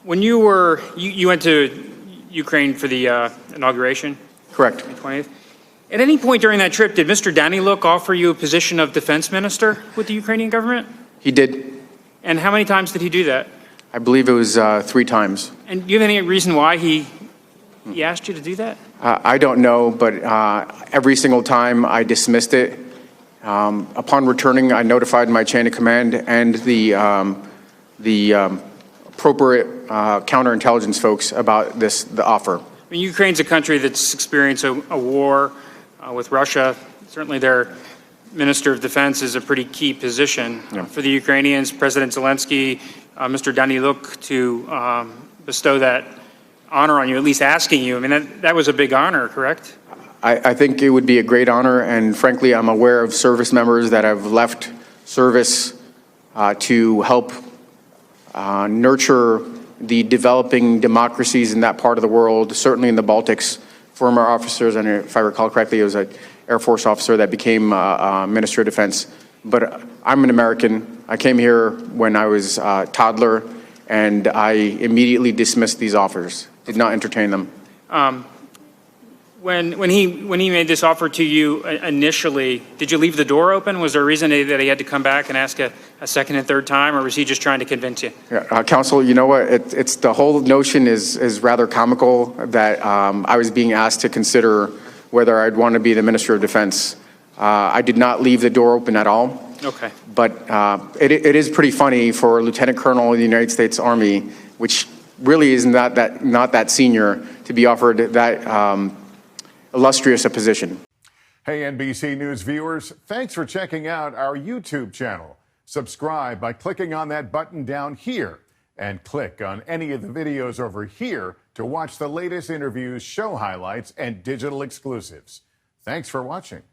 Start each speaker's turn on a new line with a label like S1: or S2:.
S1: When you went to Ukraine for the inauguration?
S2: Correct.
S1: May 20th. At any point during that trip, did Mr. Daniluk offer you a position of defense minister with the Ukrainian government?
S2: He did.
S1: And how many times did he do that?
S2: I believe it was 3 times.
S1: And do you have any reason why he asked you to do that?
S2: I don't know, but every single time I dismissed it. Upon returning, I notified my chain of command and the appropriate counterintelligence folks about the offer.
S1: I mean, Ukraine's a country that's experienced a war with Russia. Certainly their Minister of Defense is a pretty key position for the Ukrainians. President Zelensky, Mr. Daniluk, to bestow that honor on you, at least asking you. I mean, that was a big honor, correct?
S2: I think it would be a great honor, and frankly, I'm aware of service members that have left service to help nurture the developing democracies in that part of the world, certainly in the Baltics. Former officers, and if I recall correctly, it was an Air Force officer that became Minister of Defense. But I'm an American. I came here when I was a toddler, and I immediately dismissed these offers, did not entertain them.
S1: When he made this offer to you initially, did you leave the door open? Was there a reason that he had to come back and ask a second and third time, or was he just trying to convince you?
S2: Yeah, Counsel, you know what? It's the whole notion is rather comical that I was being asked to consider whether I'd want to be the Minister of Defense. I did not leave the door open at all.
S1: Okay.
S2: But it is pretty funny for a Lieutenant Colonel in the United States Army, which really is not that senior, to be offered that illustrious a position.
S3: Hey, NBC News viewers, thanks for checking out our YouTube channel. Subscribe by clicking on that button down here, and click on any of the videos over here to watch the latest interviews, show highlights, and digital exclusives. Thanks for watching.